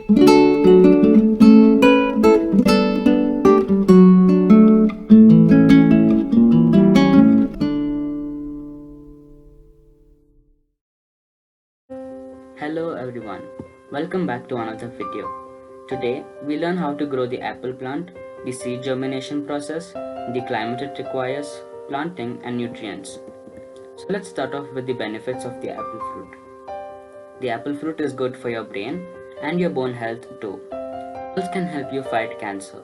Hello everyone, welcome back to another video. Today we learn how to grow the apple plant, the seed germination process, the climate it requires, planting and nutrients. So let's start off with the benefits of the apple fruit. The apple fruit is good for your brain and your bone health too. Apples can help you fight cancer.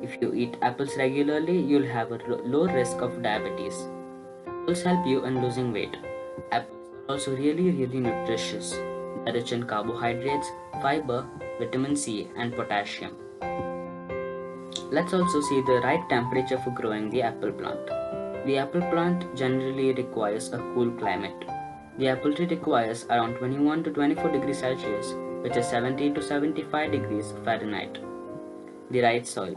If you eat apples regularly, you'll have a low risk of diabetes. Apples help you in losing weight. Apples are also really nutritious. They're rich in carbohydrates, fiber, vitamin C, and potassium. Let's also see the right temperature for growing the apple plant. The apple plant generally requires a cool climate. The apple tree requires around 21 to 24 degrees Celsius, which is 70 to 75 degrees Fahrenheit. The right soil.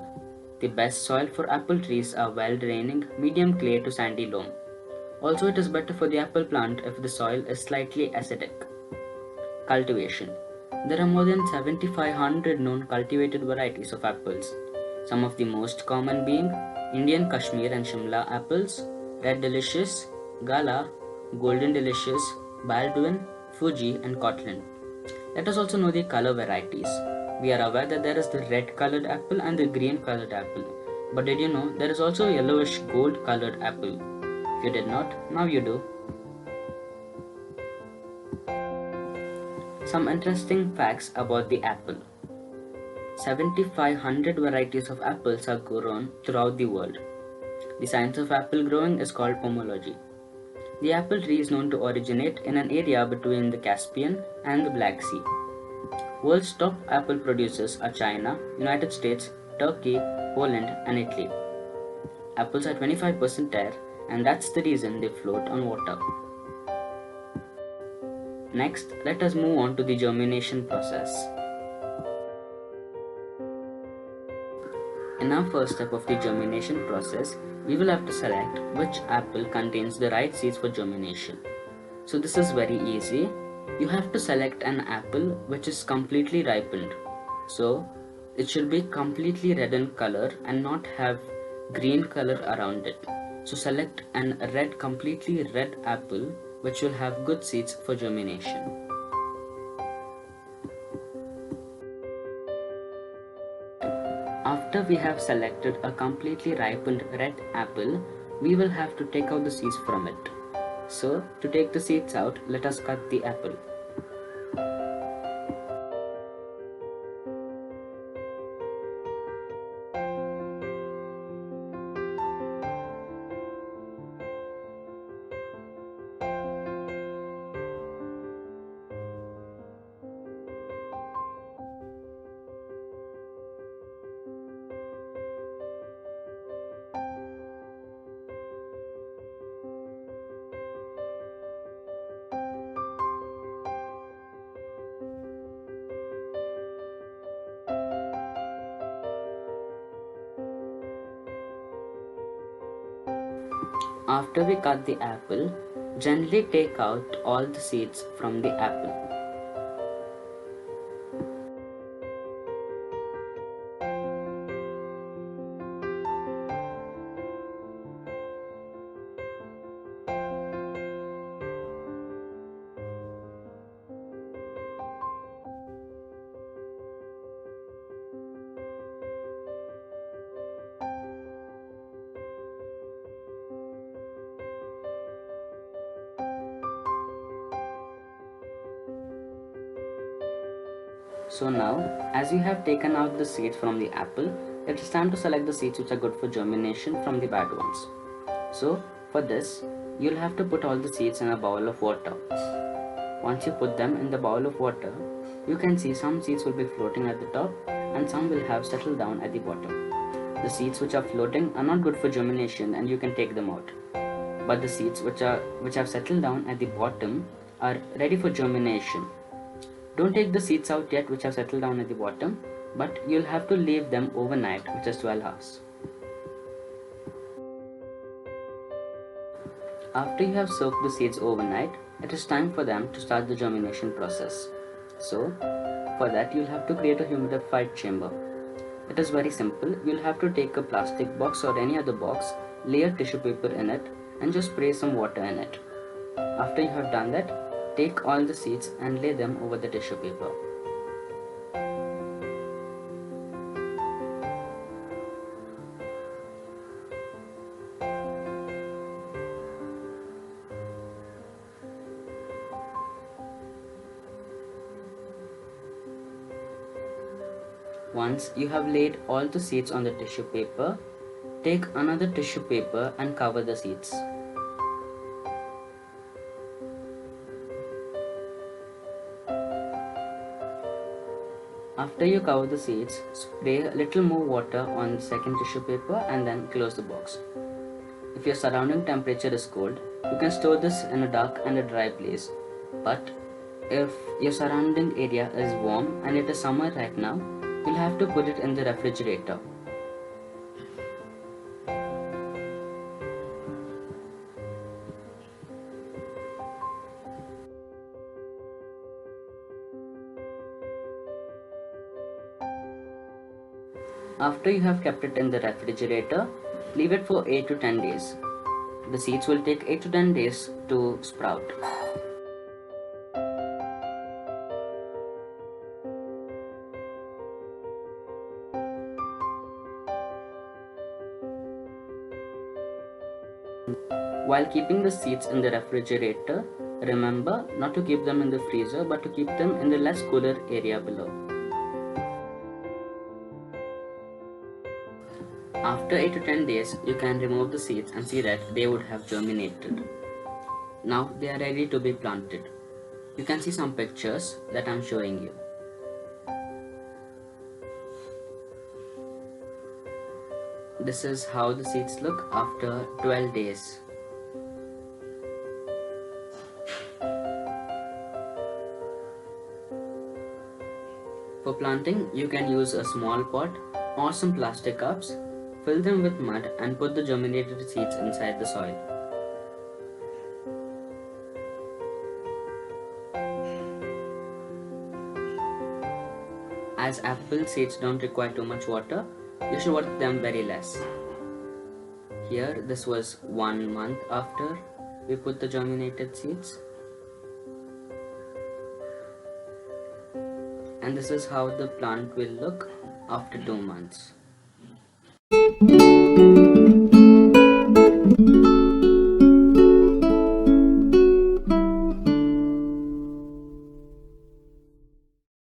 The best soil for apple trees are well-draining, medium clay to sandy loam. Also, it is better for the apple plant if the soil is slightly acidic. Cultivation. There are more than 7,500 known cultivated varieties of apples. Some of the most common being Indian Kashmir and Shimla apples, Red Delicious, Gala, Golden Delicious, Baldwin, Fuji, and Cortland. Let us also know the color varieties. We are aware that there is the red colored apple and the green colored apple. But did you know there is also a yellowish gold colored apple? If you did not, now you do. Some interesting facts about the apple. 7,500 varieties of apples are grown throughout the world. The science of apple growing is called pomology. The apple tree is known to originate in an area between the Caspian and the Black Sea. World's top apple producers are China, United States, Turkey, Poland, and Italy. Apples are 25% air, and that's the reason they float on water. Next, let us move on to the germination process. In our first step of the germination process, we will have to select which apple contains the right seeds for germination. So this is very easy. You have to select an apple which is completely ripened. So it should be completely red in color and not have green color around it. So select an completely red apple which will have good seeds for germination. After we have selected a completely ripened red apple, we will have to take out the seeds from it. So, to take the seeds out, let us cut the apple. After we cut the apple, gently take out all the seeds from the apple. So now, as you have taken out the seeds from the apple, it is time to select the seeds which are good for germination from the bad ones. So, for this, you'll have to put all the seeds in a bowl of water. Once you put them in the bowl of water, you can see some seeds will be floating at the top and some will have settled down at the bottom. The seeds which are floating are not good for germination and you can take them out. But the seeds which have settled down at the bottom are ready for germination. Don't take the seeds out yet which have settled down at the bottom, but you'll have to leave them overnight, which is 12 hours. After you have soaked the seeds overnight, it is time for them to start the germination process. So, For that, you'll have to create a humidified chamber. It is very simple. You'll have to take a plastic box or any other box, lay a tissue paper in it, and just spray some water in it. After you have done that, take all the seeds and lay them over the tissue paper. Once you have laid all the seeds on the tissue paper, take another tissue paper and cover the seeds. After you cover the seeds, spray a little more water on the second tissue paper and then close the box. If your surrounding temperature is cold, you can store this in a dark and a dry place. But if your surrounding area is warm and it is summer right now, you'll have to put it in the refrigerator. After you have kept it in the refrigerator, leave it for 8 to 10 days. The seeds will take 8 to 10 days to sprout. While keeping the seeds in the refrigerator, remember not to keep them in the freezer but to keep them in the less cooler area below. After 8 to 10 days, you can remove the seeds and see that they would have germinated. Now they are ready to be planted. You can see some pictures that I am showing you. This is how the seeds look after 12 days. For planting, you can use a small pot or some plastic cups, fill them with mud and put the germinated seeds inside the soil. As apple seeds don't require too much water, you should water them very less. Here, this was 1 month after we put the germinated seeds. And this is how the plant will look after 2 months.